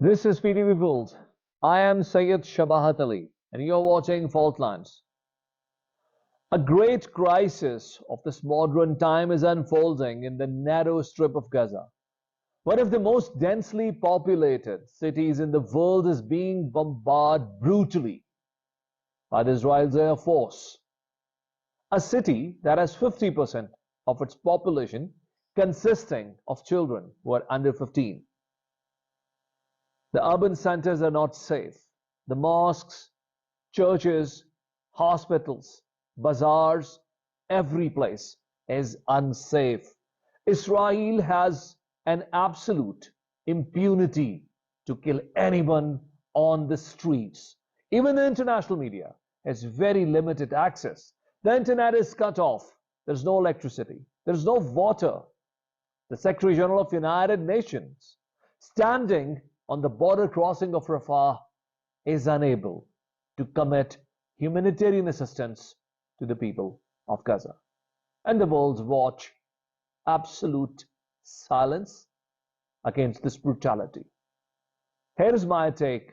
This is PTV Pools. I am Syed SHABAHAT and you're watching Fault Lines. A great crisis of this modern time is unfolding in the narrow strip of Gaza. One of the most densely populated cities in the world is being bombarded brutally by the Israel's Air Force. A city that has 50% of its population consisting of children who are under 15. The urban centers are not safe. The mosques, churches, hospitals, bazaars, every place is unsafe. Israel has an absolute impunity to kill anyone on the streets. Even the international media has very limited access. The internet is cut off. There's no electricity. There's no water. The Secretary General of the United Nations, standing on the border crossing of Rafah, is unable to commit humanitarian assistance to the people of Gaza. And the world watch absolute silence against this brutality. Here's my take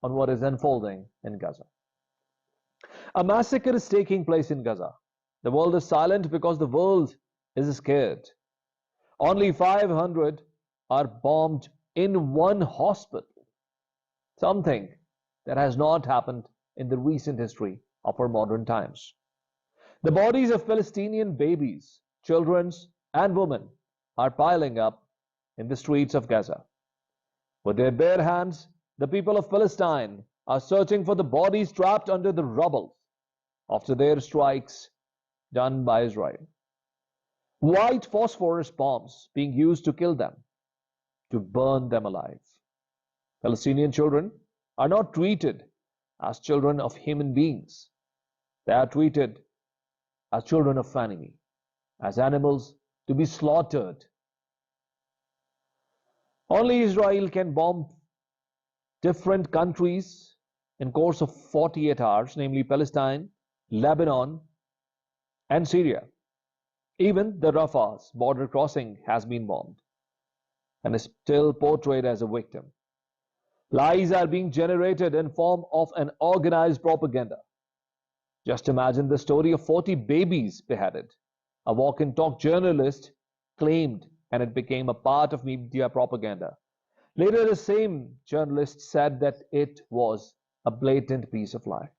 on what is unfolding in Gaza. A massacre is taking place in Gaza. The world is silent because the world is scared. Only 500 are bombed in one hospital, something that has not happened in the recent history of our modern times. The bodies of Palestinian babies, children, and women are piling up in the streets of Gaza. With their bare hands, the people of Palestine are searching for the bodies trapped under the rubble after their strikes done by Israel. White phosphorus bombs being used to kill them, to burn them alive. Palestinian children are not treated as children of human beings. They are treated as children of enemy, as animals to be slaughtered. Only Israel can bomb different countries in course of 48 hours, namely Palestine, Lebanon, and Syria. Even the Rafah's border crossing has been bombed and is still portrayed as a victim. Lies are being generated in form of an organized propaganda. Just imagine the story of 40 babies beheaded. A walk and talk journalist claimed, and it became a part of media propaganda. Later, the same journalist said that it was a blatant piece of lie.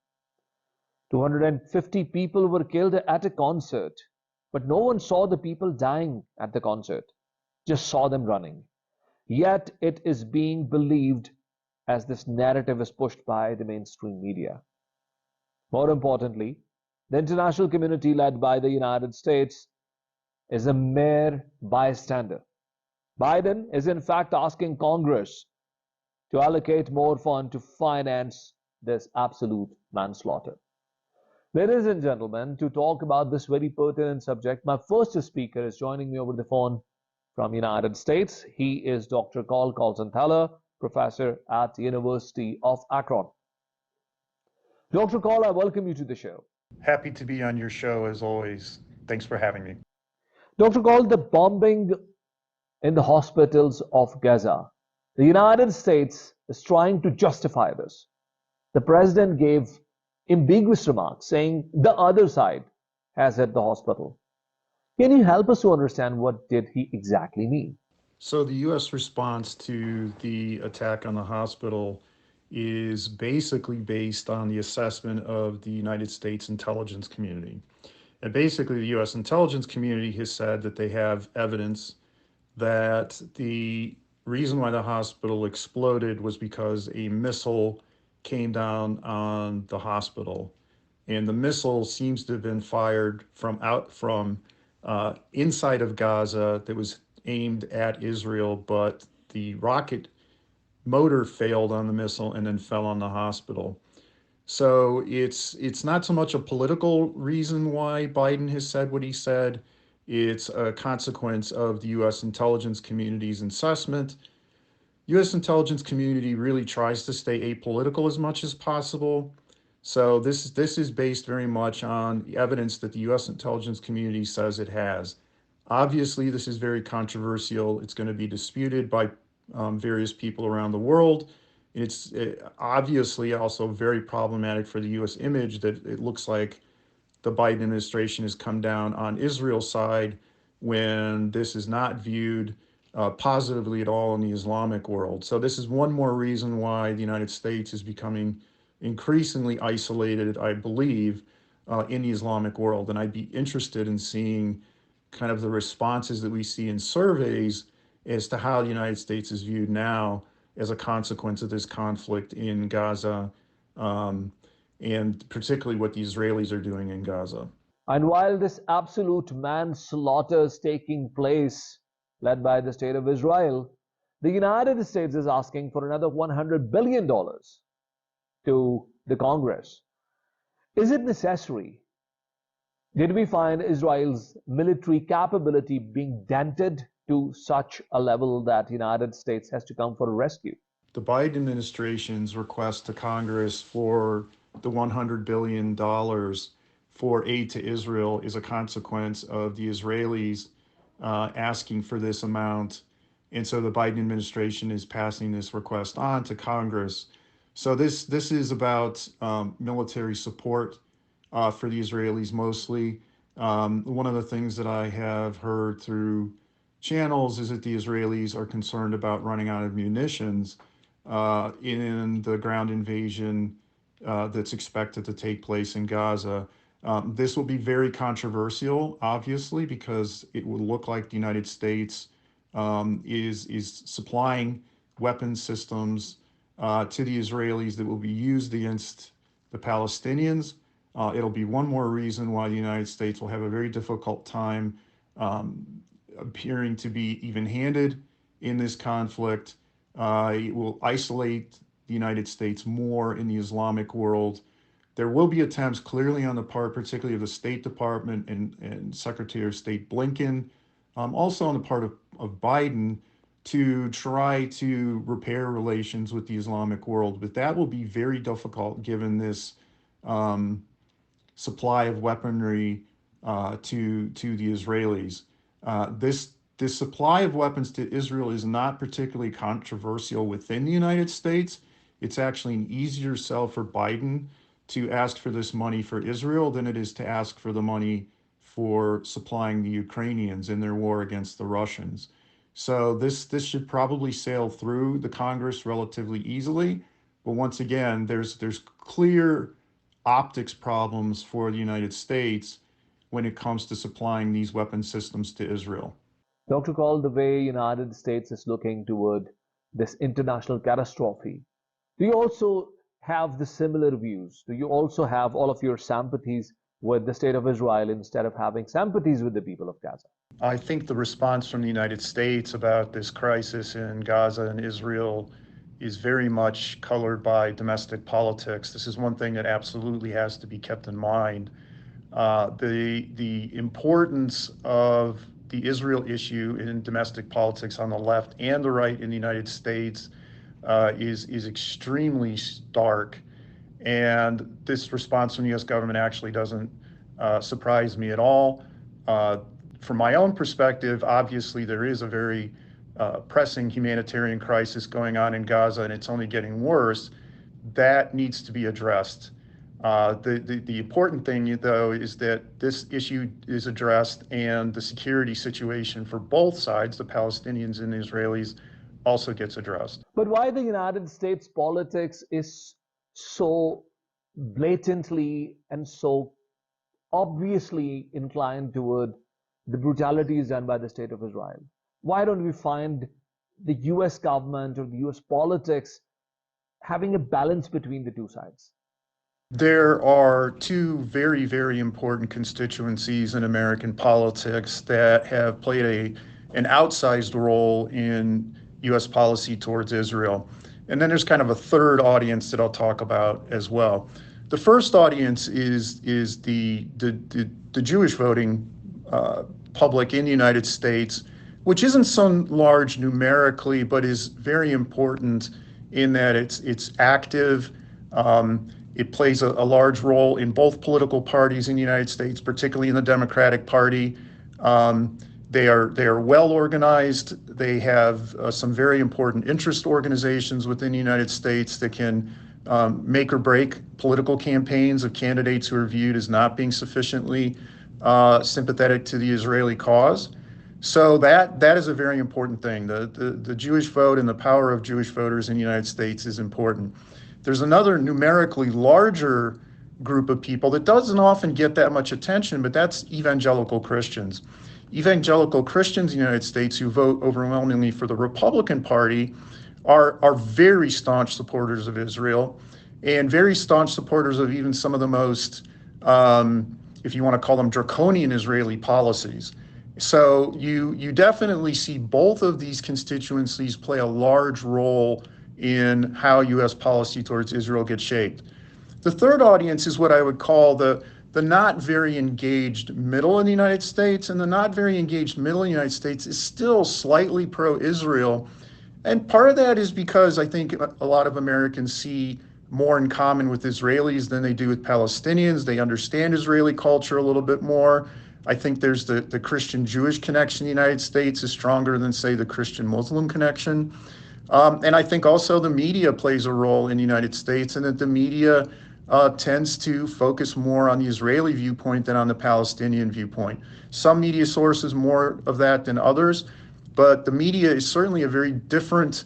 250 people were killed at a concert, but no one saw the people dying at the concert, just saw them running. Yet it is being believed as this narrative is pushed by the mainstream media. More importantly, the international community led by the United States is a mere bystander. Biden is in fact asking Congress to allocate more funds to finance this absolute manslaughter. Ladies and gentlemen, to talk about this very pertinent subject, my first speaker is joining me over the phone from United States. He is Dr. Carl Kolzenthaler, professor at the University of Akron. Dr. Carl, I welcome you to the show. Happy to be on your show as always. Thanks for having me. Dr. Carl, the bombing in the hospitals of Gaza, the United States is trying to justify this. The president gave ambiguous remarks saying the other side has hit the hospital. Can you help us to understand what did he exactly mean? So the U.S. response to the attack on the hospital is basically based on the assessment of the United States intelligence community. And basically the U.S. intelligence community has said that they have evidence that the reason why the hospital exploded was because a missile came down on the hospital. And the missile seems to have been fired from inside of Gaza that was aimed at Israel, but the rocket motor failed on the missile and then fell on the hospital. So it's not so much a political reason why Biden has said what he said. It's a consequence of the U.S. intelligence community's assessment. U.S. intelligence community really tries to stay apolitical as much as possible. So this is based very much on the evidence that the U.S. intelligence community says it has. Obviously, this is very controversial. It's going to be disputed by various people around the world. It's obviously also very problematic for the U.S. image that it looks like the Biden administration has come down on Israel's side when this is not viewed positively at all in the Islamic world. So this is one more reason why the United States is becoming increasingly isolated, I believe, in the Islamic world. And I'd be interested in seeing kind of the responses that we see in surveys as to how the United States is viewed now as a consequence of this conflict in Gaza, um, and particularly what the Israelis are doing in Gaza. And while this absolute manslaughter is taking place, led by the state of Israel, the United States is asking for another $100 billion to the Congress. Is it necessary? Did we find Israel's military capability being dented to such a level that the United States has to come for a rescue? The Biden administration's request to Congress for the $100 billion for aid to Israel is a consequence of the Israelis asking for this amount. And so the Biden administration is passing this request on to Congress. So this is about military support for the Israelis mostly. One of the things that I have heard through channels is that the Israelis are concerned about running out of munitions in the ground invasion that's expected to take place in Gaza. This will be very controversial, obviously, because it will look like the United States is supplying weapon systems to the Israelis that will be used against the Palestinians. It'll be one more reason why the United States will have a very difficult time appearing to be even-handed in this conflict. It will isolate the United States more in the Islamic world. There will be attempts clearly on the part, particularly of the State Department and Secretary of State Blinken, also on the part of Biden, to try to repair relations with the Islamic world. But that will be very difficult given this supply of weaponry to the Israelis. This supply of weapons to Israel is not particularly controversial within the United States. It's actually an easier sell for Biden to ask for this money for Israel than it is to ask for the money for supplying the Ukrainians in their war against the Russians. So this should probably sail through the Congress relatively easily. But once again, there's clear optics problems for the United States when it comes to supplying these weapon systems to Israel. Dr. Call, the way United States is looking toward this international catastrophe, do you also have the similar views? Do you also have all of your sympathies with the state of Israel instead of having sympathies with the people of Gaza? I think the response from the United States about this crisis in Gaza and Israel is very much colored by domestic politics. This is one thing that absolutely has to be kept in mind. The importance of the Israel issue in domestic politics on the left and the right in the United States is extremely stark. And this response from the U.S. government actually doesn't surprise me at all. From my own perspective, obviously there is a very pressing humanitarian crisis going on in Gaza, and it's only getting worse. That needs to be addressed. The important thing, though, is that this issue is addressed and the security situation for both sides, the Palestinians and the Israelis, also gets addressed. But why the United States politics is so blatantly and so obviously inclined toward the brutalities done by the state of Israel? Why don't we find the US government or the US politics having a balance between the two sides? There are two very, very important constituencies in American politics that have played an outsized role in U.S. policy towards Israel. And then there's kind of a third audience that I'll talk about as well. The first audience is the Jewish voting public in the United States, which isn't so large numerically, but is very important in that it's active. It plays a large role in both political parties in the United States, particularly in the Democratic Party. They are well organized. They have some very important interest organizations within the United States that can make or break political campaigns of candidates who are viewed as not being sufficiently sympathetic to the Israeli cause. So that is a very important thing. The Jewish vote and the power of Jewish voters in the United States is important. There's another numerically larger group of people that doesn't often get that much attention, but that's evangelical Christians. Evangelical Christians in the United States who vote overwhelmingly for the Republican Party are very staunch supporters of Israel and very staunch supporters of even some of the most, if you want to call them, draconian Israeli policies. So you definitely see both of these constituencies play a large role in how U.S. policy towards Israel gets shaped. The third audience is what I would call the not very engaged middle in the United States, and the not very engaged middle in the United States is still slightly pro-Israel. And part of that is because I think a lot of Americans see more in common with Israelis than they do with Palestinians. They understand Israeli culture a little bit more. I think there's the Christian-Jewish connection in the United States is stronger than, say, the Christian-Muslim connection. And I think also the media plays a role in the United States, and that the media tends to focus more on the Israeli viewpoint than on the Palestinian viewpoint. Some media sources more of that than others, but the media is certainly a very different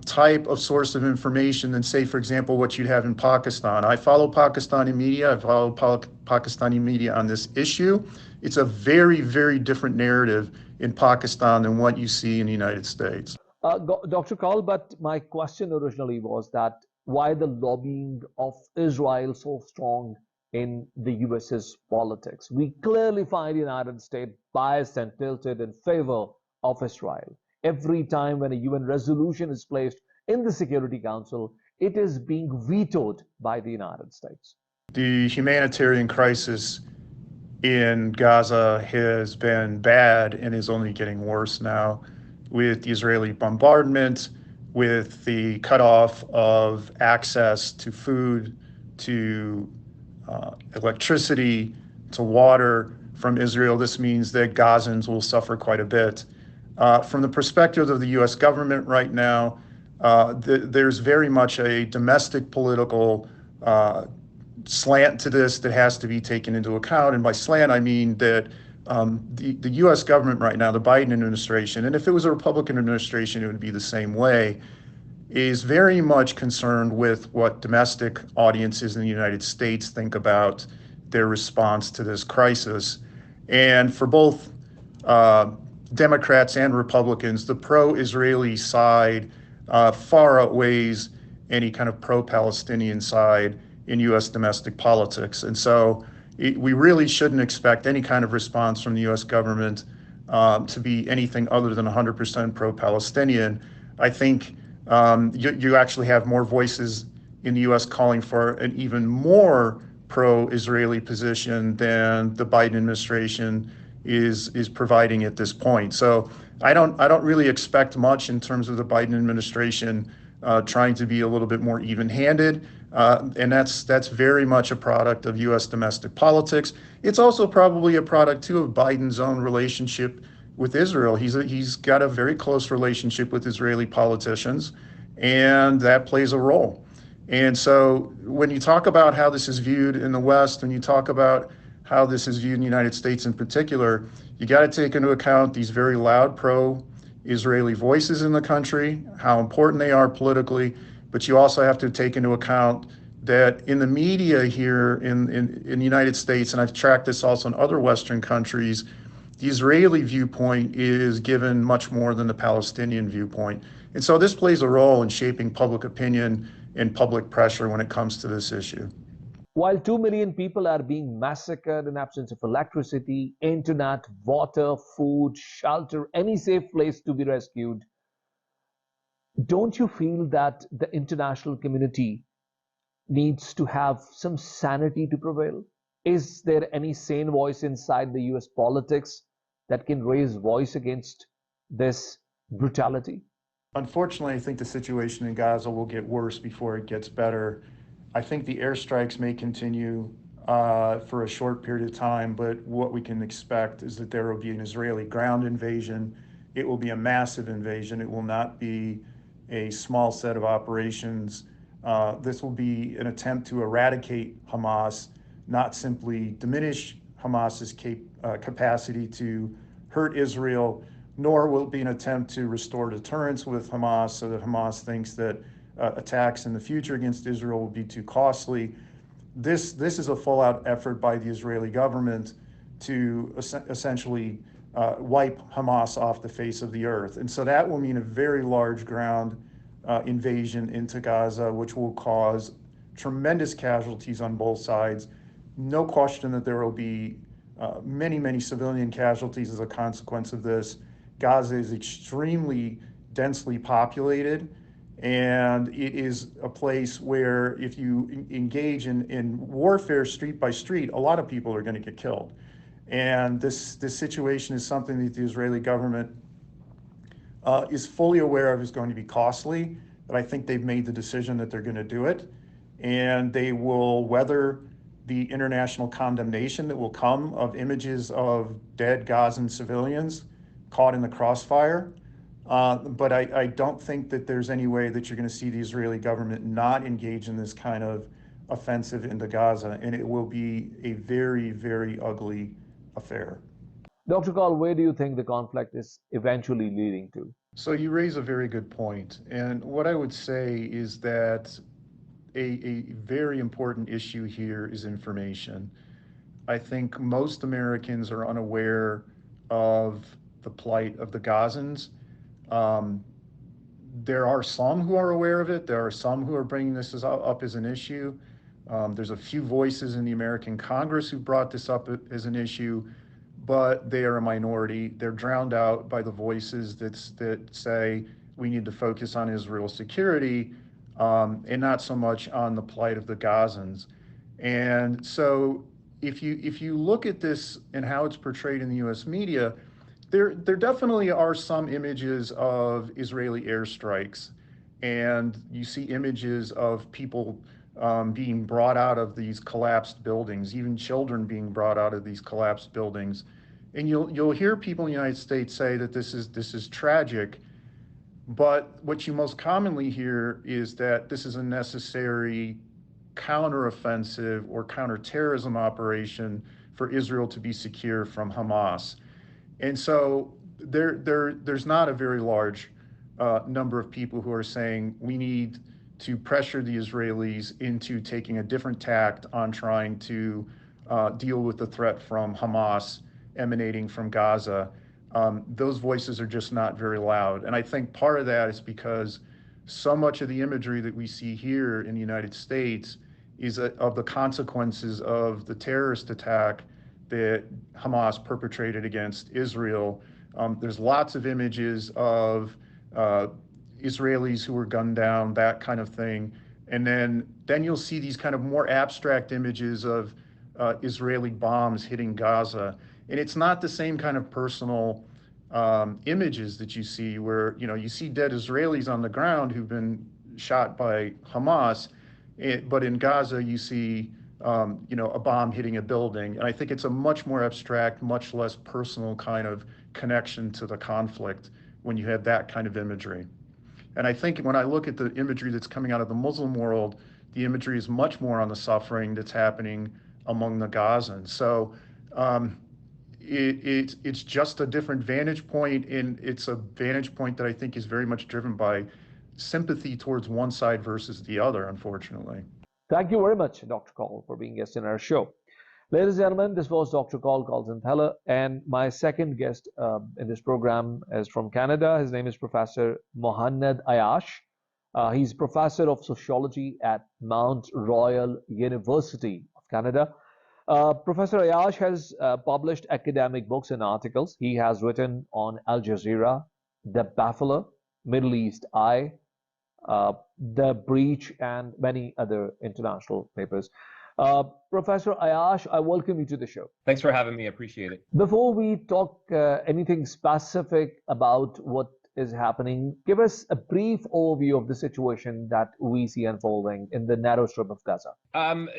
type of source of information than, say, for example, what you'd have in Pakistan. I follow Pakistani media. I follow Pakistani media on this issue. It's a very, very different narrative in Pakistan than what you see in the United States. Dr. Kaul, but my question originally was that why the lobbying of Israel so strong in the US's politics? We clearly find the United States biased and tilted in favor of Israel. Every time when a UN resolution is placed in the Security Council, it is being vetoed by the United States. The humanitarian crisis in Gaza has been bad and is only getting worse now with the Israeli bombardment, with the cutoff of access to food, to electricity, to water from Israel. This means that Gazans will suffer quite a bit. From the perspective of the U.S. government right now, there's very much a domestic political slant to this that has to be taken into account. And by slant, I mean that the U.S. government right now, the Biden administration, and if it was a Republican administration, it would be the same way, is very much concerned with what domestic audiences in the United States think about their response to this crisis. And for both Democrats and Republicans, the pro-Israeli side far outweighs any kind of pro-Palestinian side in U.S. domestic politics. And so we really shouldn't expect any kind of response from the U.S. government to be anything other than 100% pro-Palestinian. I think you actually have more voices in the U.S. calling for an even more pro-Israeli position than the Biden administration is providing at this point. So I don't really expect much in terms of the Biden administration trying to be a little bit more even-handed, and that's very much a product of U.S. domestic politics. It's also probably a product too of Biden's own relationship with Israel. He's got a very close relationship with Israeli politicians, and that plays a role. And so when you talk about how this is viewed in the West, when you talk about how this is viewed in the United States in particular, you got to take into account these very loud pro-Israeli voices in the country, how important they are politically, but you also have to take into account that in the media here in the United States, and I've tracked this also in other Western countries, the Israeli viewpoint is given much more than the Palestinian viewpoint. And so this plays a role in shaping public opinion and public pressure when it comes to this issue. While 2 million people are being massacred in absence of electricity, internet, water, food, shelter, any safe place to be rescued, don't you feel that the international community needs to have some sanity to prevail? Is there any sane voice inside the US politics that can raise voice against this brutality? Unfortunately, I think the situation in Gaza will get worse before it gets better. I think the airstrikes may continue. for a short period of time, but what we can expect is that there will be an Israeli ground invasion. It will be a massive invasion. It will not be a small set of operations. This will be an attempt to eradicate Hamas, not simply diminish Hamas's capacity to hurt Israel, nor will it be an attempt to restore deterrence with Hamas so that Hamas thinks that attacks in the future against Israel will be too costly. This is a full-out effort by the Israeli government to essentially wipe Hamas off the face of the earth. And so that will mean a very large ground invasion into Gaza, which will cause tremendous casualties on both sides. No question that there will be many, many civilian casualties as a consequence of this. Gaza is extremely densely populated, and it is a place where if you engage in warfare street by street, a lot of people are going to get killed. And this situation is something that the Israeli government is fully aware of is going to be costly, but I think they've made the decision that they're going to do it. And they will weather the international condemnation that will come of images of dead Gazan civilians caught in the crossfire. But I don't think that there's any way that you're going to see the Israeli government not engage in this kind of offensive into Gaza, and it will be a very, very ugly affair. Dr. Kaul, where do you think the conflict is eventually leading to? So you raise a very good point. And what I would say is that a very important issue here is information. I think most Americans are unaware of the plight of the Gazans. There are some who are aware of it. There are some who are bringing this up as an issue. There's a few voices in the American Congress who brought this up as an issue, but they are a minority. They're drowned out by the voices that say we need to focus on Israel's security and not so much on the plight of the Gazans. And so if you look at this and how it's portrayed in the U.S. media, there definitely are some images of Israeli airstrikes, and you see images of people being brought out of these collapsed buildings, even children being brought out of these collapsed buildings. And you'll hear people in the United States say that this is tragic, but what you most commonly hear is that this is a necessary counteroffensive or counterterrorism operation for Israel to be secure from Hamas. And so there's not a very large number of people who are saying we need to pressure the Israelis into taking a different tact on trying to deal with the threat from Hamas emanating from Gaza. Those voices are just not very loud. And I think part of that is because so much of the imagery that we see here in the United States is of the consequences of the terrorist attack that Hamas perpetrated against Israel. There's lots of images of Israelis who were gunned down, that kind of thing. And then you'll see these kind of more abstract images of Israeli bombs hitting Gaza. And it's not the same kind of personal images that you see where, you see dead Israelis on the ground who've been shot by Hamas, but in Gaza you see a bomb hitting a building. And I think it's a much more abstract, much less personal kind of connection to the conflict when you have that kind of imagery. And I think when I look at the imagery that's coming out of the Muslim world, the imagery is much more on the suffering that's happening among the Gazans. So it's just a different vantage point, and it's a vantage point that I think is very much driven by sympathy towards one side versus the other, unfortunately. Thank you very much, Dr. Kaul, for being a guest in our show. Ladies and gentlemen, this was Dr. Kaul Kalzanthella, and my second guest in this program is from Canada. His name is Professor Mohannad Ayash. He's professor of sociology at Mount Royal University of Canada. Professor Ayash has published academic books and articles. He has written on Al Jazeera, The Baffler, Middle East Eye, The Breach, and many other international papers. Professor Ayash, I welcome you to the show. Thanks for having me. I appreciate it. Before we talk anything specific about what is happening? Give us a brief overview of the situation that we see unfolding in the narrow strip of Gaza.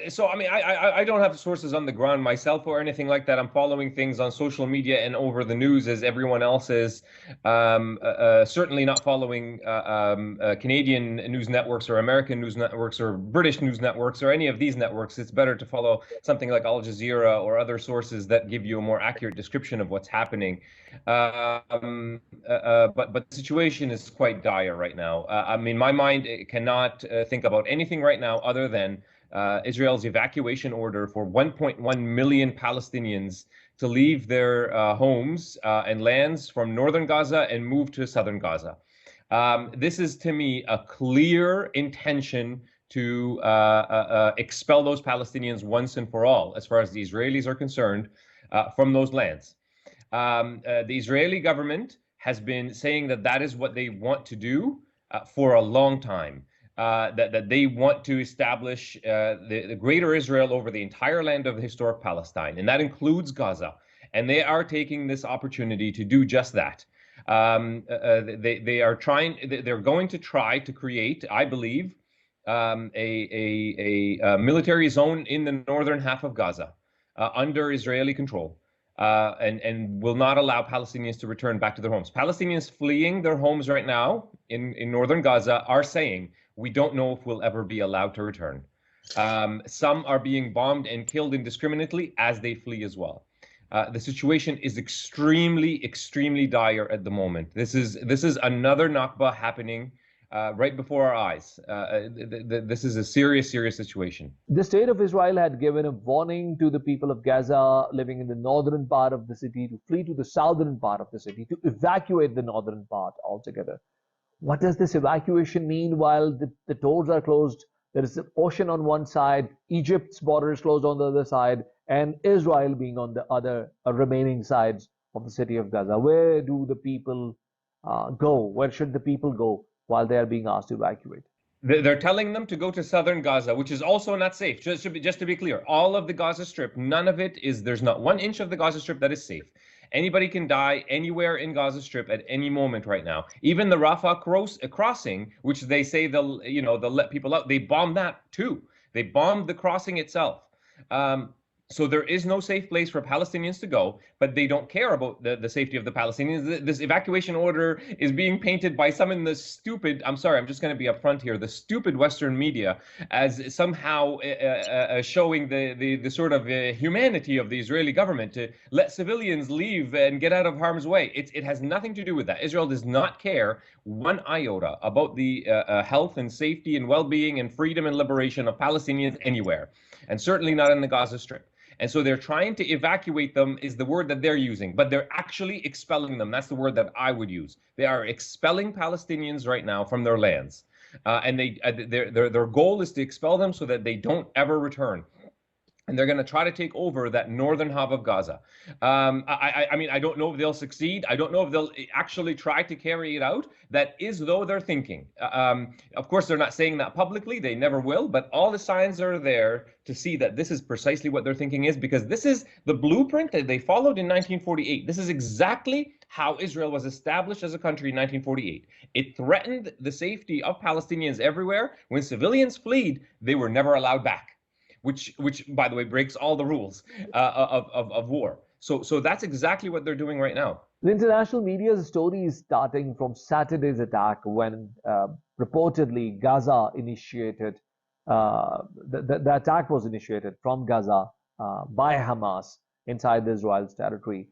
So I mean, I don't have sources on the ground myself or anything like that. I'm following things on social media and over the news as everyone else is. Certainly not following Canadian news networks or American news networks or British news networks or any of these networks. It's better to follow something like Al Jazeera or other sources that give you a more accurate description of what's happening. But the situation is quite dire right now. I mean, my mind cannot think about anything right now other than Israel's evacuation order for 1.1 million Palestinians to leave their homes and lands from northern Gaza and move to southern Gaza. This is, to me, a clear intention to expel those Palestinians once and for all, as far as the Israelis are concerned, from those lands. The Israeli government has been saying that that is what they want to do for a long time. That they want to establish the greater Israel over the entire land of historic Palestine, and that includes Gaza. And they are taking this opportunity to do just that. They're going to try to create, I believe, a military zone in the northern half of Gaza under Israeli control. And will not allow Palestinians to return back to their homes. Palestinians fleeing their homes right now in northern Gaza are saying, we don't know if we'll ever be allowed to return. Some are being bombed and killed indiscriminately as they flee as well. The situation is extremely, extremely dire at the moment. This is another Nakba happening right before our eyes. This is a serious, serious situation. The state of Israel had given a warning to the people of Gaza living in the northern part of the city to flee to the southern part of the city, to evacuate the northern part altogether. What does this evacuation mean while the doors are closed? There is the ocean on one side, Egypt's border is closed on the other side, and Israel being on the other remaining sides of the city of Gaza. Where do the people go? Where should the people go while they are being asked to evacuate? They're telling them to go to southern Gaza, which is also not safe. Just to be clear, all of the Gaza Strip, none of it is, there's not 1 inch of the Gaza Strip that is safe. Anybody can die anywhere in Gaza Strip at any moment right now. Even the Rafah crossing, which they say they'll let people out, they bombed that too. They bombed the crossing itself. So there is no safe place for Palestinians to go, but they don't care about the safety of the Palestinians. This evacuation order is being painted by some in the stupid, I'm sorry, I'm just going to be upfront here, the stupid Western media as somehow showing the sort of humanity of the Israeli government to let civilians leave and get out of harm's way. It has nothing to do with that. Israel does not care 1 iota about the health and safety and well-being and freedom and liberation of Palestinians anywhere, and certainly not in the Gaza Strip. And so they're trying to evacuate them is the word that they're using, but they're actually expelling them. That's the word that I would use. They are expelling Palestinians right now from their lands. And their goal is to expel them so that they don't ever return. And they're going to try to take over that northern half of Gaza. I mean, I don't know if they'll succeed. I don't know if they'll actually try to carry it out. That is, though, their thinking. Of course, they're not saying that publicly. They never will. But all the signs are there to see that this is precisely what their thinking is, because this is the blueprint that they followed in 1948. This is exactly how Israel was established as a country in 1948. It threatened the safety of Palestinians everywhere. When civilians fled, they were never allowed back. Which, by the way, breaks all the rules of war. So that's exactly what they're doing right now. The international media's story is starting from Saturday's attack when reportedly Gaza initiated, the attack was initiated from Gaza by Hamas inside Israel's territory.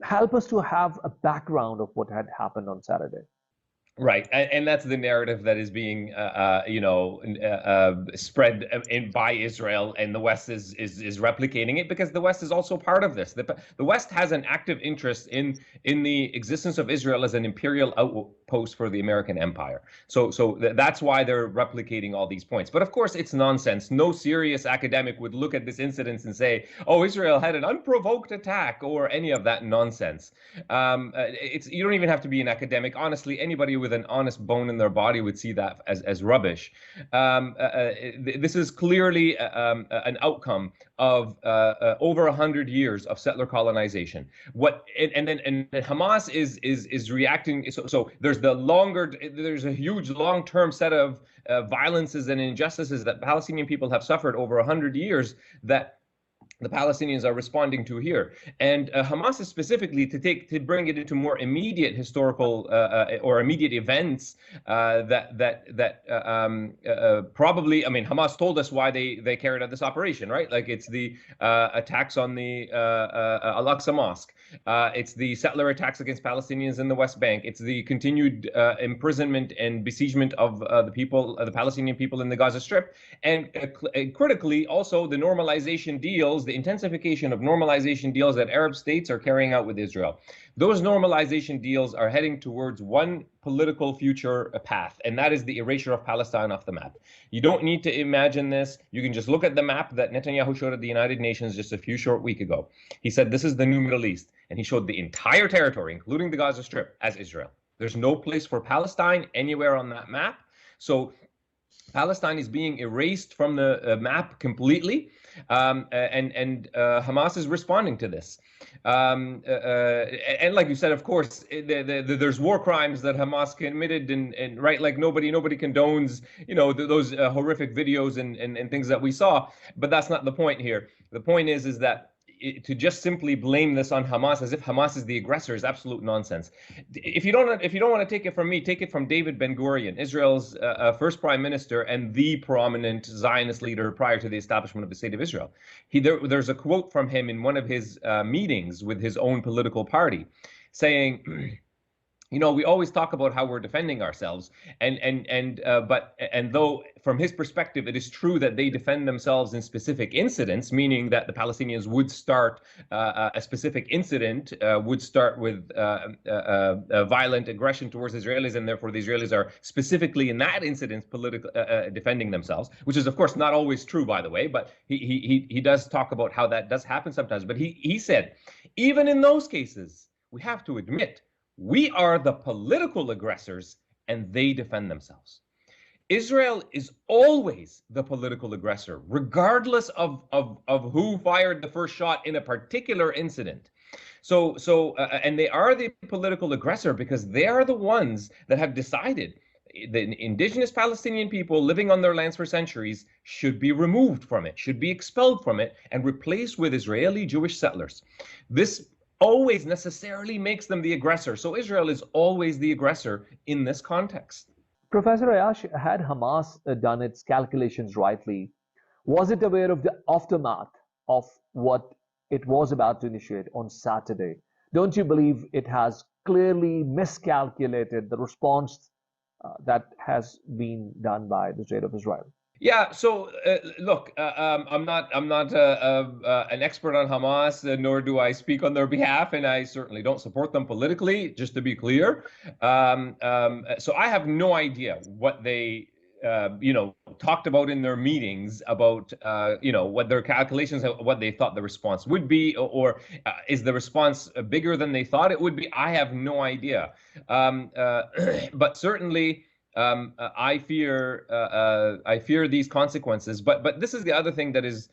Help us to have a background of what had happened on Saturday. Right, and that's the narrative that is being, spread by Israel, and the West is replicating it because the West is also part of this. The West has an active interest in the existence of Israel as an imperial outpost for the American empire. So that's why they're replicating all these points. But of course, it's nonsense. No serious academic would look at this incident and say, "Oh, Israel had an unprovoked attack," or any of that nonsense. You don't even have to be an academic. Honestly, anybody with an honest bone in their body would see that as rubbish. This is clearly an outcome of over 100 years of settler colonization. And Hamas is reacting. So there's a huge long-term set of violences and injustices that Palestinian people have suffered over 100 years that the Palestinians are responding to here. And Hamas is specifically to bring it into more immediate historical or immediate events probably, I mean, Hamas told us why they carried out this operation, right? Like it's the attacks on the Al-Aqsa Mosque. It's the settler attacks against Palestinians in the West Bank. It's the continued imprisonment and besiegement of the Palestinian people in the Gaza Strip. And critically, also the normalization deals, the intensification of normalization deals that Arab states are carrying out with Israel. Those normalization deals are heading towards one political future path, and that is the erasure of Palestine off the map. You don't need to imagine this. You can just look at the map that Netanyahu showed at the United Nations just a few short weeks ago. He said this is the new Middle East, and he showed the entire territory, including the Gaza Strip, as Israel. There's no place for Palestine anywhere on that map. So Palestine is being erased from the map completely, and Hamas is responding to this. And like you said, of course, there's war crimes that Hamas committed, and right, like nobody condones, you know, those horrific videos and things that we saw. But that's not the point here. The point is that to just simply blame this on Hamas as if Hamas is the aggressor is absolute nonsense. If you don't want to take it from me, take it from David Ben-Gurion, Israel's first prime minister and the prominent Zionist leader prior to the establishment of the state of Israel. There's a quote from him in one of his meetings with his own political party, saying, you know, we always talk about how we're defending ourselves, but though from his perspective it is true that they defend themselves in specific incidents, meaning that the Palestinians would start a specific incident, would start with violent aggression towards Israelis, and therefore the Israelis are specifically in that incident defending themselves, which is of course not always true, by the way, but he does talk about how that does happen sometimes. But he said, even in those cases, we have to admit we are the political aggressors and they defend themselves. Israel is always the political aggressor, regardless of who fired the first shot in a particular incident. And they are the political aggressor because they are the ones that have decided the indigenous Palestinian people living on their lands for centuries should be removed from it, should be expelled from it, and replaced with Israeli Jewish settlers. This always necessarily makes them the aggressor. So Israel is always the aggressor in this context. Professor Ayash, had Hamas done its calculations rightly? Was it aware of the aftermath of what it was about to initiate on Saturday? Don't you believe it has clearly miscalculated the response that has been done by the state of Israel? Yeah, so look, I'm not an expert on Hamas, nor do I speak on their behalf, and I certainly don't support them politically, just to be clear. So I have no idea what they talked about in their meetings about what their calculations, what they thought the response would be, or is the response bigger than they thought it would be? I have no idea, but certainly. I fear these consequences, but this is the other thing that is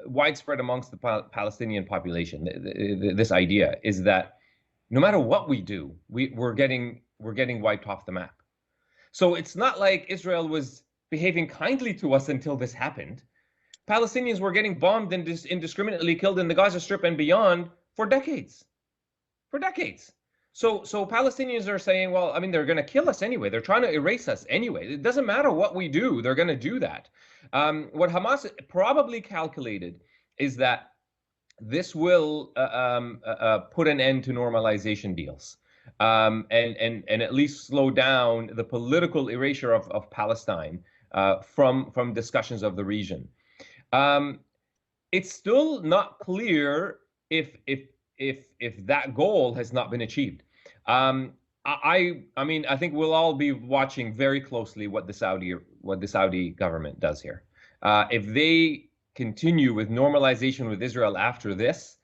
widespread amongst the Palestinian population. This idea is that no matter what we do, we're getting wiped off the map. So it's not like Israel was behaving kindly to us until this happened. Palestinians were getting bombed and indiscriminately killed in the Gaza Strip and beyond for decades. So Palestinians are saying, well, I mean, they're going to kill us anyway. They're trying to erase us anyway. It doesn't matter what we do. They're going to do that. What Hamas probably calculated is that this will put an end to normalization deals and at least slow down the political erasure of Palestine from discussions of the region. It's still not clear if that goal has not been achieved. I mean, I think we'll all be watching very closely what the Saudi government does here. If they continue with normalization with Israel after this,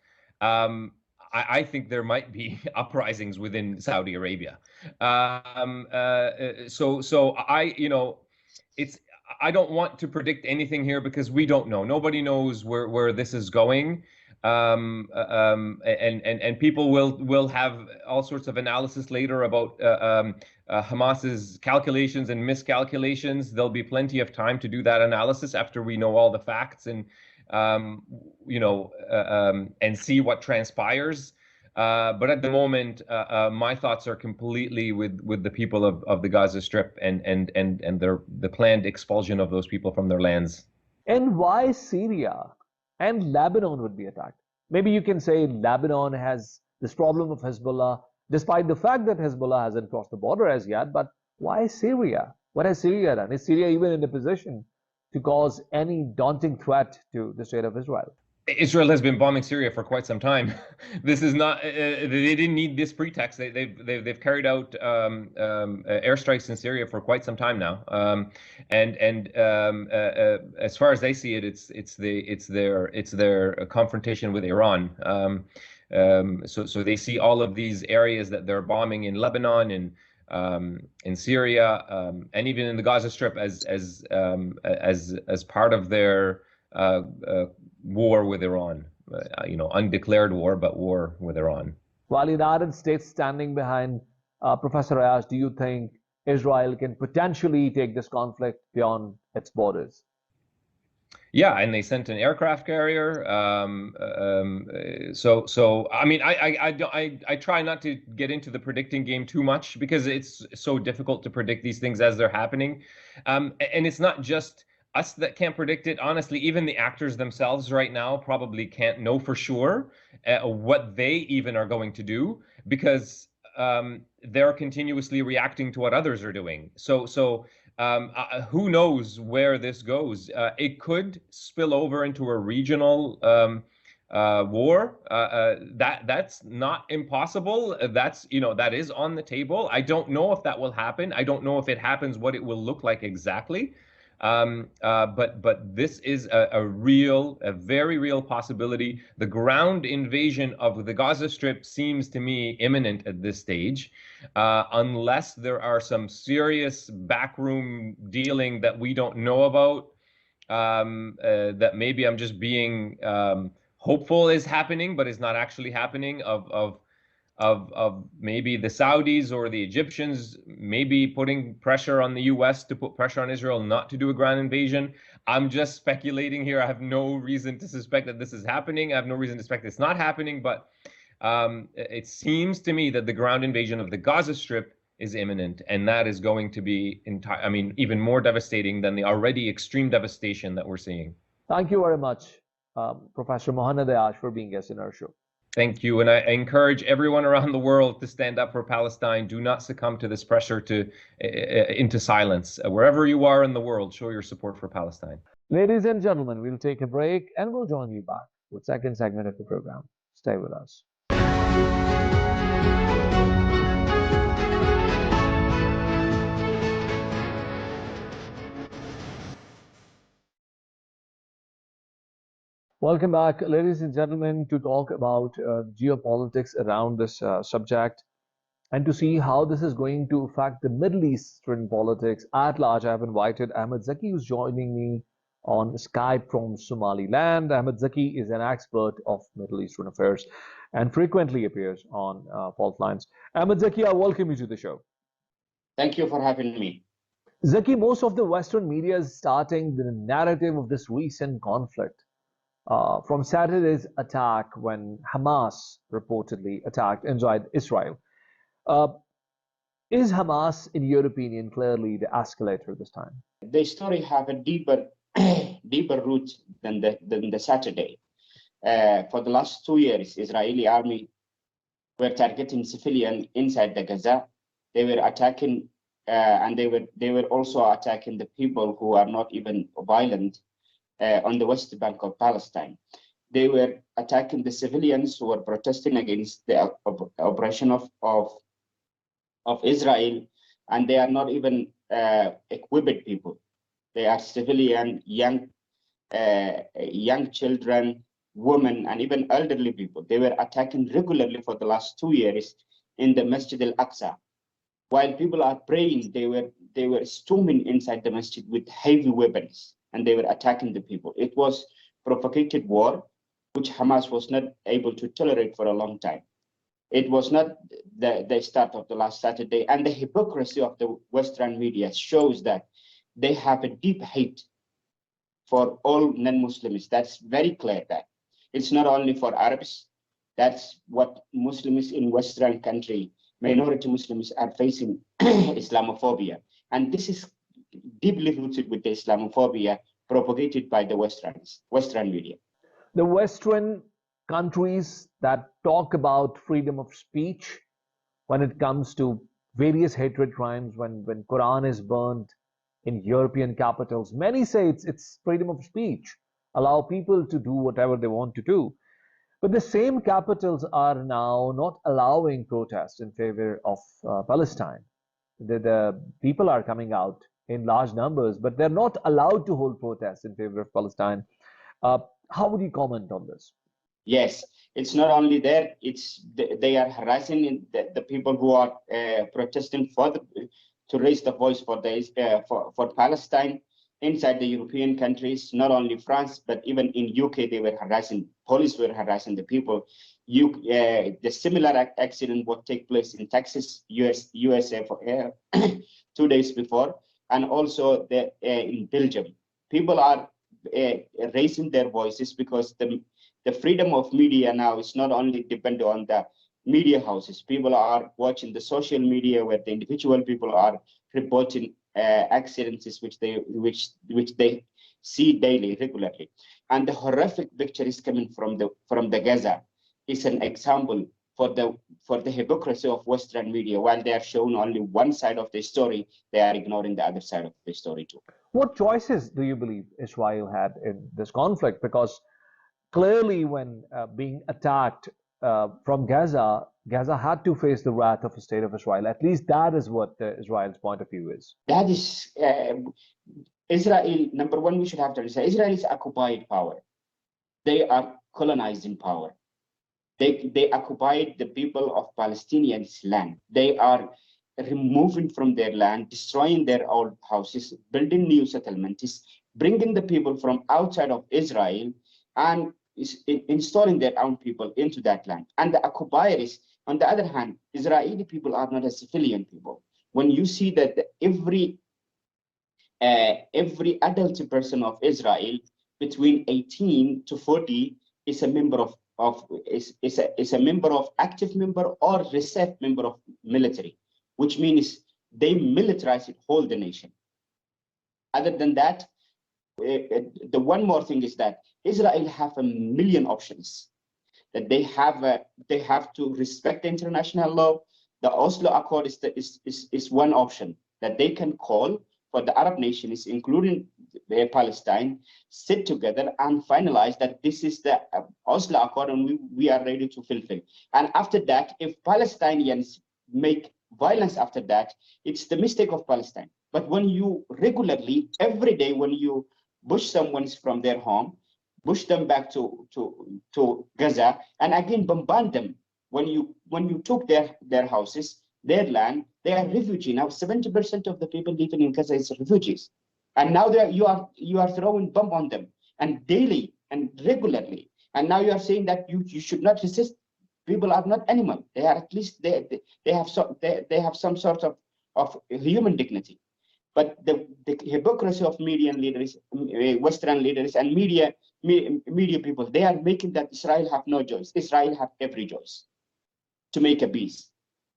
I think there might be uprisings within Saudi Arabia. So it's I don't want to predict anything here because we don't know. Nobody knows where this is going. And people will have all sorts of analysis later about Hamas's calculations and miscalculations. There'll be plenty of time to do that analysis after we know all the facts and and see what transpires. But at the moment, my thoughts are completely with the people of the Gaza Strip and the planned expulsion of those people from their lands. And why Syria and Lebanon would be attacked? Maybe you can say Lebanon has this problem of Hezbollah, despite the fact that Hezbollah hasn't crossed the border as yet. But why Syria? What has Syria done? Is Syria even in a position to cause any daunting threat to the state of Israel? Israel has been bombing Syria for quite some time. This is not. They didn't need this pretext. They've carried out airstrikes in Syria for quite some time now. As far as they see it, it's their confrontation with Iran. So they see all of these areas that they're bombing in Lebanon and in Syria and even in the Gaza Strip as part of their war with Iran, undeclared war, but war with Iran. While the United States standing behind Professor Ayash, do you think Israel can potentially take this conflict beyond its borders? Yeah, and they sent an aircraft carrier. So I mean, I try not to get into the predicting game too much because it's so difficult to predict these things as they're happening, and it's not just us that can't predict it. Honestly, even the actors themselves right now probably can't know for sure what they even are going to do because they're continuously reacting to what others are doing. So who knows where this goes? It could spill over into a regional war. That's not impossible. That is on the table. I don't know if that will happen. I don't know if it happens, what it will look like exactly. But this is a very real possibility. The ground invasion of the Gaza Strip seems to me imminent at this stage, unless there are some serious backroom dealing that we don't know about, that maybe I'm just being hopeful is happening, but is not actually happening, of maybe the Saudis or the Egyptians maybe putting pressure on the US to put pressure on Israel not to do a ground invasion. I'm just speculating here. I have no reason to suspect that this is happening. I have no reason to suspect it's not happening, but it seems to me that the ground invasion of the Gaza Strip is imminent, and that is going to be even more devastating than the already extreme devastation that we're seeing. Thank you very much, Professor Mohanad Ayash, for being guest in our show. Thank you, and I encourage everyone around the world to stand up for Palestine. Do not succumb to this pressure into silence. Wherever you are in the world, show your support for Palestine. Ladies and gentlemen, we'll take a break and we'll join you back with the second segment of the program. Stay with us. Welcome back, ladies and gentlemen, to talk about geopolitics around this subject and to see how this is going to affect the Middle Eastern politics at large. I have invited Ahmed Zaki, who's joining me on Skype from Somaliland. Ahmed Zaki is an expert of Middle Eastern affairs and frequently appears on Fault Lines. Ahmed Zaki, I welcome you to the show. Thank you for having me. Zaki, most of the Western media is starting the narrative of this recent conflict. From Saturday's attack when Hamas reportedly attacked inside Israel. Is Hamas, in your opinion, clearly the escalator this time? The story have a deeper root than the Saturday. For the last 2 years, Israeli army were targeting civilians inside the Gaza. They were attacking, and they were also attacking the people who are not even violent. On the West Bank of Palestine. They were attacking the civilians who were protesting against the oppression of Israel, and they are not even equipped people. They are civilian, young children, women, and even elderly people. They were attacking regularly for the last 2 years in the Masjid al-Aqsa. While people are praying, they were storming inside the masjid with heavy weapons, and they were attacking the people. It was propagated war, which Hamas was not able to tolerate for a long time. It was not the start of the last Saturday, and the hypocrisy of the Western media shows that they have a deep hate for all non-Muslims. That's very clear that it's not only for Arabs. That's what Muslims in Western country, minority Muslims, are facing Islamophobia. And this is deeply rooted with the Islamophobia propagated by the Western media. The Western countries that talk about freedom of speech when it comes to various hatred crimes, when Quran is burned in European capitals, many say it's freedom of speech, allow people to do whatever they want to do. But the same capitals are now not allowing protests in favor of Palestine. The people are coming out in large numbers, but they're not allowed to hold protests in favor of Palestine. How would you comment on this? Yes, it's not only there. They are harassing the people who are protesting to raise the voice for Palestine inside the European countries. Not only France, but even in UK, they were harassing. Police were harassing the people. The similar accident would take place in Texas, USA, for 2 days before, and also in Belgium. People are raising their voices because the freedom of media now is not only dependent on the media houses. People are watching the social media where the individual people are reporting accidents which they see daily, regularly. And the horrific picture is coming from the Gaza. It's an example for the hypocrisy of Western media. While they are showing only one side of the story, they are ignoring the other side of the story too. What choices do you believe Israel had in this conflict? Because clearly, when being attacked from Gaza, Gaza had to face the wrath of the state of Israel. At least that is what Israel's point of view is. That is Israel. Number one, we should have to understand Israel is occupied power. They are colonizing power. They occupied the people of Palestinians' land. They are removing from their land, destroying their old houses, building new settlements, bringing the people from outside of Israel, and installing their own people into that land. And the occupiers, on the other hand, Israeli people are not a civilian people. When you see that every adult person of Israel between 18 to 40 is a member of active member or reserve member of military, which means they militarize it, whole the nation. Other than that, the one more thing is that Israel have a million options. That they have to respect the international law. The Oslo Accord is one option that they can call for the Arab nations, including Palestine, sit together and finalize that this is the Oslo Accord and we are ready to fulfill. And after that, if Palestinians make violence after that, it's the mistake of Palestine. But when you regularly, every day, when you push someone from their home, push them back to Gaza, and again bombard them, when you took their houses, their land, they are refugees. Now 70% of the people living in Gaza is refugees. And now you are throwing bomb on them, and daily and regularly. And now you are saying that you should not resist. People are not animal. They are at least they have some sort of human dignity. But the hypocrisy of media leaders, Western leaders, and media people, they are making that Israel have no choice. Israel have every choice to make a peace,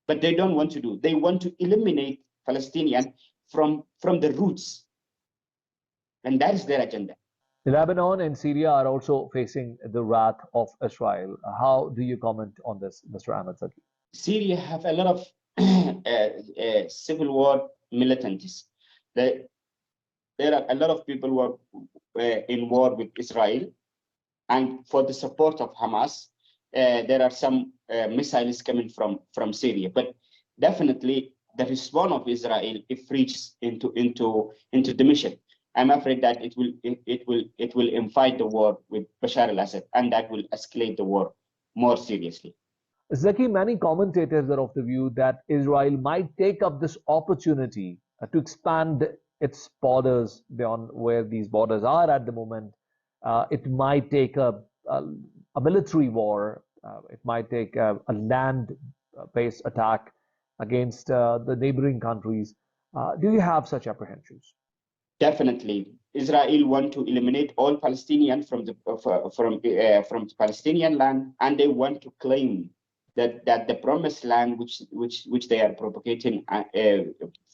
but they don't want to do. They want to eliminate Palestinian from the roots, and that is their agenda. Lebanon and Syria are also facing the wrath of Israel. How do you comment on this, Mr. Ahmed Zaki? Syria have a lot of civil war militants. There are a lot of people who are in war with Israel, and for the support of Hamas, there are some missiles coming from Syria. But definitely, the response of Israel, it reaches into the mission. I'm afraid that it will invite the war with Bashar al-Assad, and that will escalate the war more seriously. Zaki, many commentators are of the view that Israel might take up this opportunity to expand its borders beyond where these borders are at the moment. It might take a military war. It might take a land-based attack against the neighboring countries. Do you have such apprehensions? Definitely, Israel want to eliminate all Palestinians from the Palestinian land, and they want to claim that the promised land, which they are propagating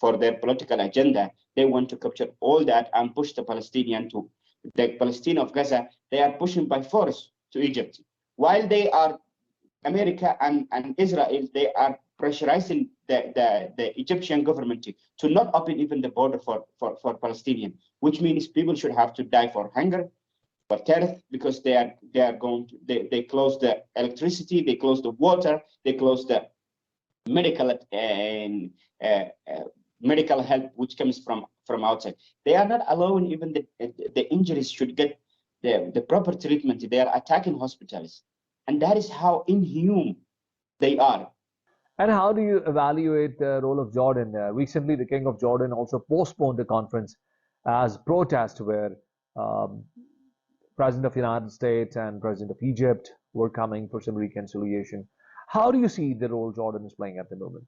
for their political agenda, they want to capture all that and push the Palestinian to the Palestine of Gaza. They are pushing by force to Egypt, while they are America and Israel, they are pressurizing the Egyptian government to not open even the border for Palestinian, which means people should have to die for hunger, for thirst, because they are going to, they close the electricity, they close the water, they close the medical and medical help which comes from outside. They are not allowing even the injuries should get the proper treatment. They are attacking hospitals. And that is how inhuman they are. And how do you evaluate the role of Jordan? Recently, the King of Jordan also postponed the conference as protest, where um, President of the United States and President of Egypt were coming for some reconciliation. How do you see the role Jordan is playing at the moment?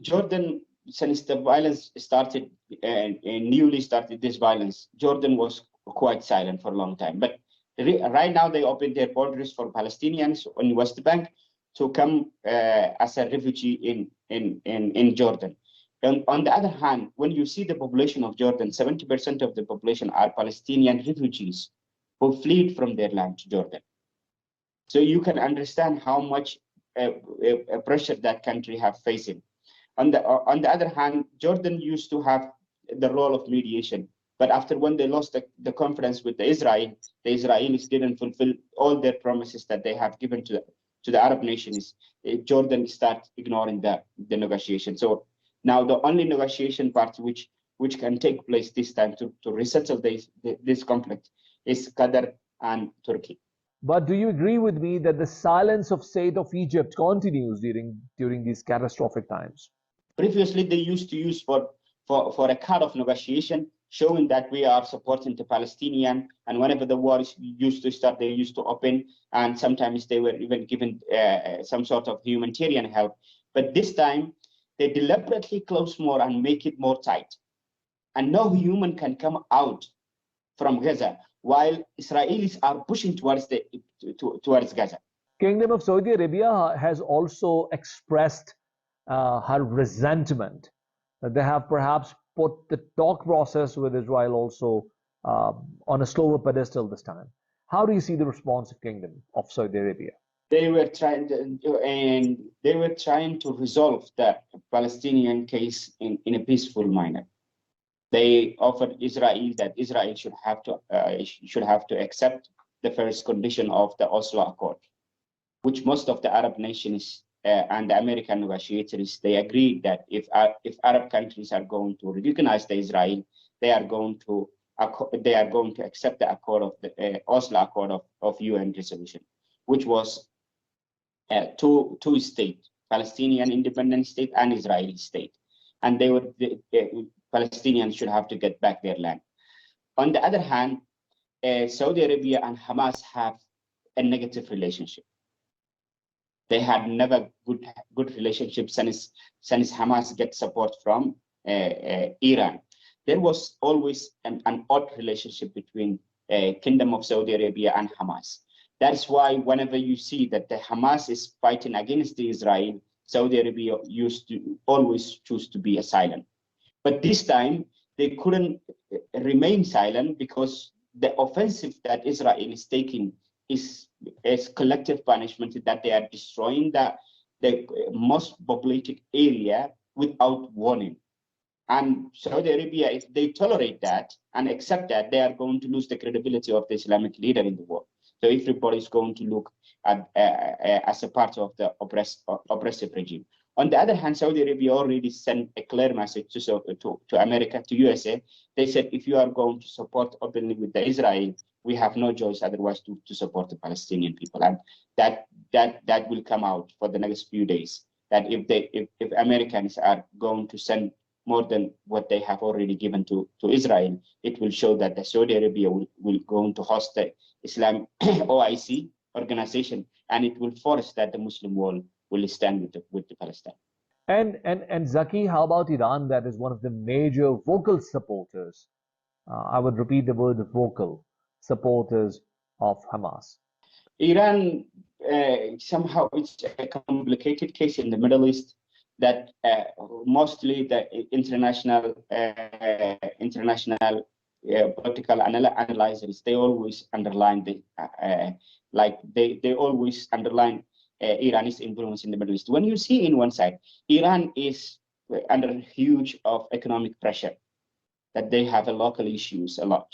Jordan, since the violence started and newly started this violence, Jordan was quite silent for a long time. But right now, they opened their borders for Palestinians on West Bank to come as a refugee in Jordan. And on the other hand, when you see the population of Jordan, 70% of the population are Palestinian refugees who fled from their land to Jordan. So you can understand how much pressure that country have facing. On the other hand, Jordan used to have the role of mediation. But after when they lost the conference with the Israelis didn't fulfill all their promises that they have given to the Arab nations. Jordan start ignoring the negotiation. So now the only negotiation part which can take place this time to resettle this conflict is Qatar and Turkey. But do you agree with me that the silence of State of Egypt continues during these catastrophic times? Previously, they used to use for a card of negotiation, showing that we are supporting the Palestinian, and whenever the war used to start, they used to open, and sometimes they were even given some sort of humanitarian help. But this time, they deliberately close more and make it more tight. And no human can come out from Gaza, while Israelis are pushing towards Gaza. Kingdom of Saudi Arabia has also expressed her resentment that they have perhaps put the talk process with Israel also on a slower pedestal this time. How do you see the response of Kingdom of Saudi Arabia? They were trying to resolve the Palestinian case in a peaceful manner. They offered Israel that Israel should have to accept the first condition of the Oslo Accord, which most of the Arab nations and the American negotiators, they agreed that if Arab countries are going to recognize the Israel, they are going to accept the accord of the Oslo Accord of UN resolution, which was two state, Palestinian independent state and Israeli state, and the Palestinians should have to get back their land. On the other hand, Saudi Arabia and Hamas have a negative relationship. They had never good relationship since Hamas gets support from Iran. There was always an odd relationship between Kingdom of Saudi Arabia and Hamas. That's why whenever you see that the Hamas is fighting against Israel, Saudi Arabia used to always choose to be silent. But this time they couldn't remain silent because the offensive that Israel is taking is collective punishment, that they are destroying the most populated area without warning. And Saudi Arabia, if they tolerate that and accept that, they are going to lose the credibility of the Islamic leader in the world. So everybody is going to look at as a part of the oppressive regime. On the other hand, Saudi Arabia already sent a clear message to America, to USA. They said, if you are going to support openly with the Israel, we have no choice otherwise to support the Palestinian people. And that will come out for the next few days. That if Americans are going to send more than what they have already given to Israel, it will show that the Saudi Arabia will going to host the Islam OIC organization, and it will force that the Muslim world will stand with the Palestine. And Zaki, how about Iran, that is one of the major vocal supporters? I would repeat the word vocal supporters of Hamas. Iran, somehow it's a complicated case in the Middle East that mostly the international political analyzers, they always underline they always underline Iran's influence in the Middle East. When you see in one side, Iran is under huge of economic pressure, that they have a local issues a lot.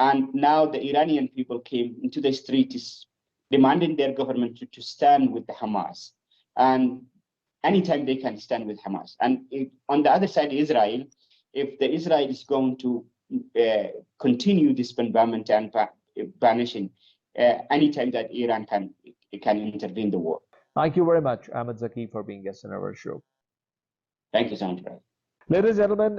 And now the Iranian people came into the streets demanding their government to stand with the Hamas. And anytime they can stand with Hamas. And on the other side, Israel, if the Israel is going to continue this bombardment and banishing, anytime that Iran can intervene the war. Thank you very much, Ahmed Zaki, for being guest on our show. Thank you so much. Ladies and gentlemen,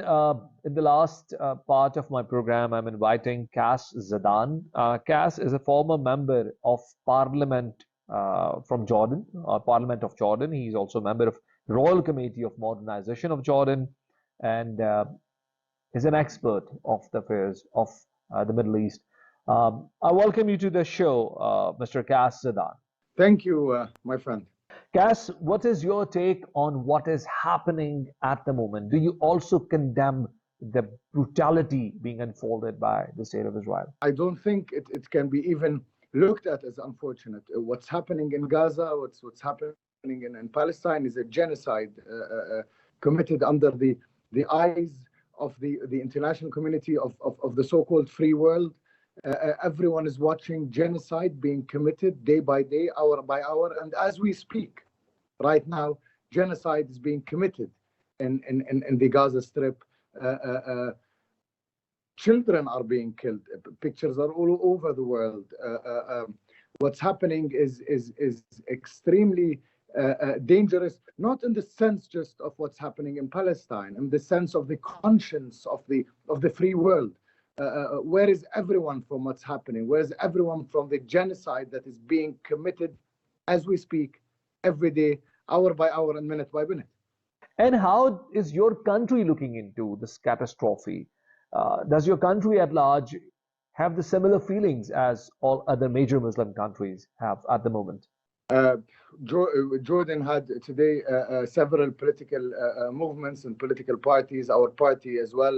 in the last part of my program, I'm inviting Kas Zadan. Kas is a former member of Parliament from Jordan, Parliament of Jordan. He's also a member of Royal Committee of Modernization of Jordan, and is an expert of the affairs of the Middle East. I welcome you to the show, Mr. Kas Zadan. Thank you, my friend. Kas, what is your take on what is happening at the moment? Do you also condemn the brutality being unfolded by the state of Israel? I don't think it can be even looked at as unfortunate. What's happening in Gaza, what's happening in Palestine is a genocide committed under the eyes of the international community of the so-called free world. Everyone is watching genocide being committed day by day, hour by hour, and as we speak, right now, genocide is being committed in the Gaza Strip. Children are being killed. Pictures are all over the world. What's happening is extremely dangerous, not in the sense just of what's happening in Palestine, in the sense of the conscience of the free world. Where is everyone from what's happening? Where is everyone from the genocide that is being committed as we speak, every day, hour by hour, and minute by minute? And how is your country looking into this catastrophe? Does your country at large have the similar feelings as all other major Muslim countries have at the moment? Jordan had today several political movements and political parties. Our party as well,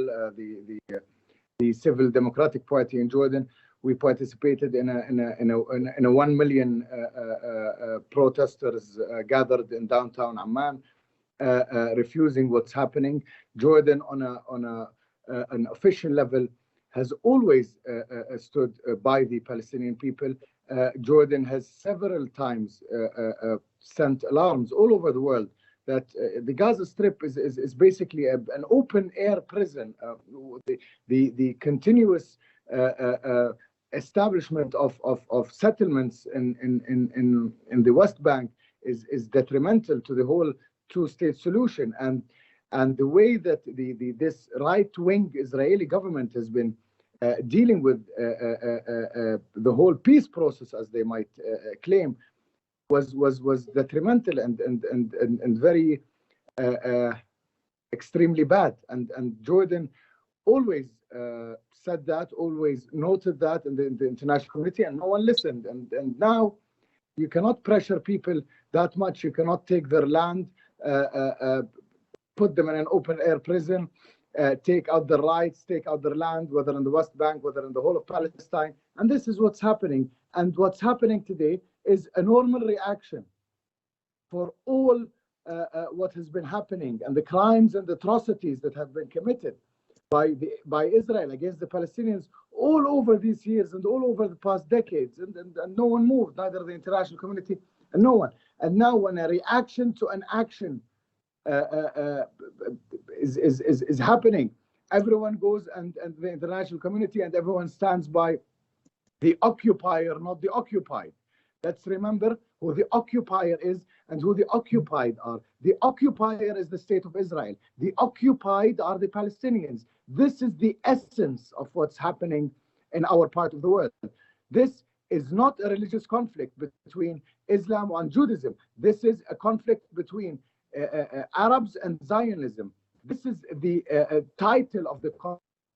the Civil Democratic Party in Jordan, we participated in a 1 million protesters gathered in downtown Amman, refusing what's happening. Jordan, on an official level, has always stood by the Palestinian people. Jordan has several times sent alarms all over the world that the Gaza Strip is basically an open-air prison. The continuous establishment of settlements in the West Bank is detrimental to the whole two-state solution. And the way that this right-wing Israeli government has been dealing with the whole peace process, as they might claim, was detrimental and very extremely bad. And Jordan always said that, always noted that in the international community, and no one listened. And now you cannot pressure people that much. You cannot take their land, put them in an open-air prison, take out their rights, take out their land, whether in the West Bank, whether in the whole of Palestine. And this is what's happening. And what's happening today is a normal reaction for all what has been happening and the crimes and atrocities that have been committed by Israel against the Palestinians all over these years and all over the past decades. And no one moved, neither the international community and no one. And now when a reaction to an action is happening. Everyone goes and the international community and everyone stands by the occupier, not the occupied. Let's remember who the occupier is and who the occupied are. The occupier is the state of Israel. The occupied are the Palestinians. This is the essence of what's happening in our part of the world. This is not a religious conflict between Islam and Judaism. This is a conflict between Arabs and Zionism. This is the title of the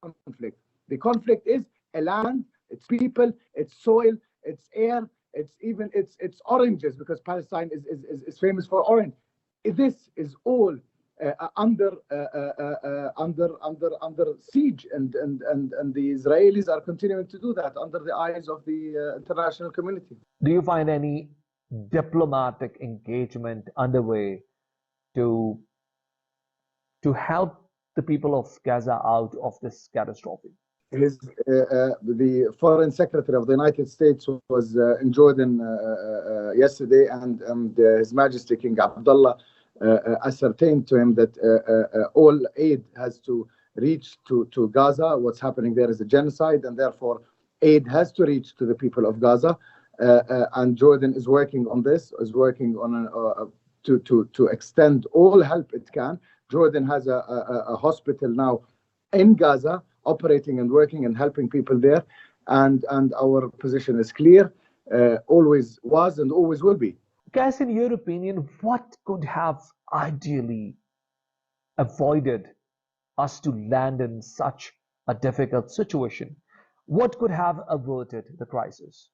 conflict. The conflict is a land, its people, its soil, its air, its oranges, because Palestine is famous for orange. This is all under siege, and the Israelis are continuing to do that under the eyes of the international community. Do you find any diplomatic engagement underway to help the people of Gaza out of this catastrophe? The foreign secretary of the United States was in Jordan yesterday, and His Majesty King Abdullah ascertained to him that all aid has to reach to Gaza. What's happening there is a genocide, and therefore aid has to reach to the people of Gaza. And Jordan is working on this, is working on to extend all help it can. Jordan has a hospital now in Gaza, operating and working and helping people there, and our position is clear, always was and always will be. Guys, in your opinion, what could have ideally avoided us to land in such a difficult situation? What could have averted the crisis?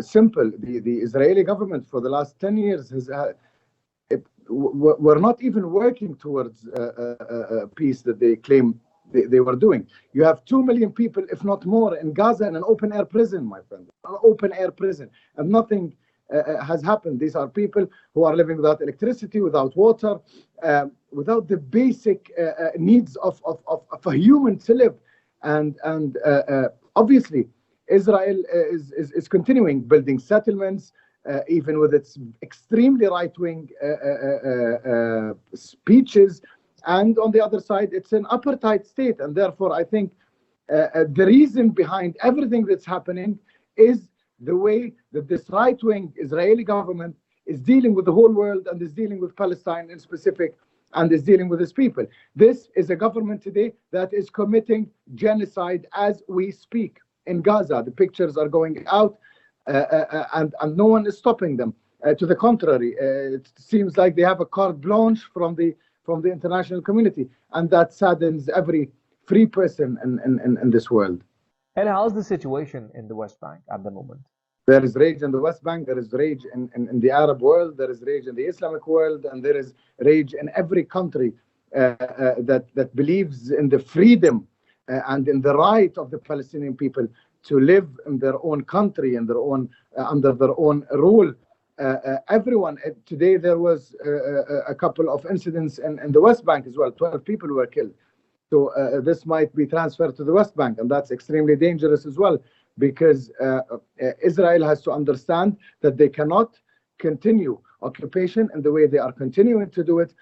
Simple. The Israeli government for the last 10 years has we're not even working towards a peace that they claim they were doing. You have 2 million people, if not more, in Gaza in an open-air prison, my friend. An open-air prison. And nothing has happened. These are people who are living without electricity, without water, without the basic needs of a human to live. And obviously, Israel is continuing building settlements, even with its extremely right-wing speeches. And on the other side, it's an apartheid state. And therefore, I think the reason behind everything that's happening is the way that this right-wing Israeli government is dealing with the whole world and is dealing with Palestine in specific and is dealing with its people. This is a government today that is committing genocide as we speak in Gaza. The pictures are going out and no one is stopping them. To the contrary, it seems like they have a carte blanche from the international community, and that saddens every free person in this world. And how's the situation in the West Bank at the moment? There is rage in the West Bank, there is rage in the Arab world, there is rage in the Islamic world, and there is rage in every country that believes in the freedom and in the right of the Palestinian people to live in their own country, in their own under their own rule. Everyone, today there was a couple of incidents in the West Bank as well. 12 people were killed. So this might be transferred to the West Bank, and that's extremely dangerous as well, because Israel has to understand that they cannot continue occupation in the way they are continuing to do it.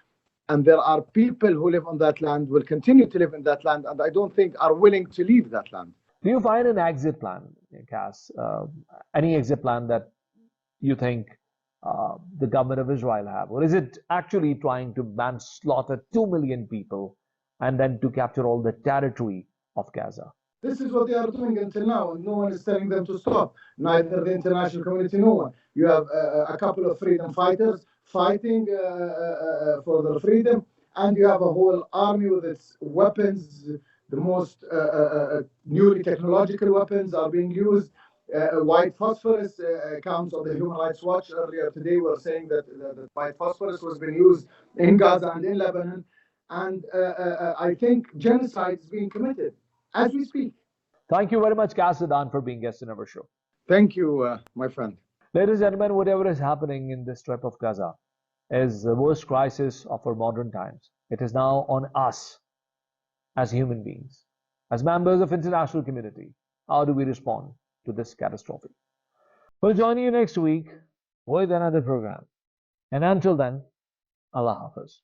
And there are people who live on that land, will continue to live in that land, and I don't think are willing to leave that land. Do you find an exit plan, Cass? Any exit plan that you think the government of Israel have? Or is it actually trying to manslaughter 2 million people and then to capture all the territory of Gaza? This is what they are doing until now, and no one is telling them to stop. Neither the international community, no one. You have a couple of freedom fighters fighting for their freedom, and you have a whole army with its weapons. The most newly technological weapons are being used. White phosphorus comes on the Human Rights Watch earlier today. We're saying that white phosphorus was being used in Gaza and in Lebanon. And I think genocide is being committed as we speak. Thank you very much, Kassadan, for being guest in our show. Thank you, my friend. Ladies and gentlemen, whatever is happening in this strip of Gaza is the worst crisis of our modern times. It is now on us as human beings, as members of international community. How do we respond to this catastrophe? We'll join you next week with another program. And until then, Allah Hafiz.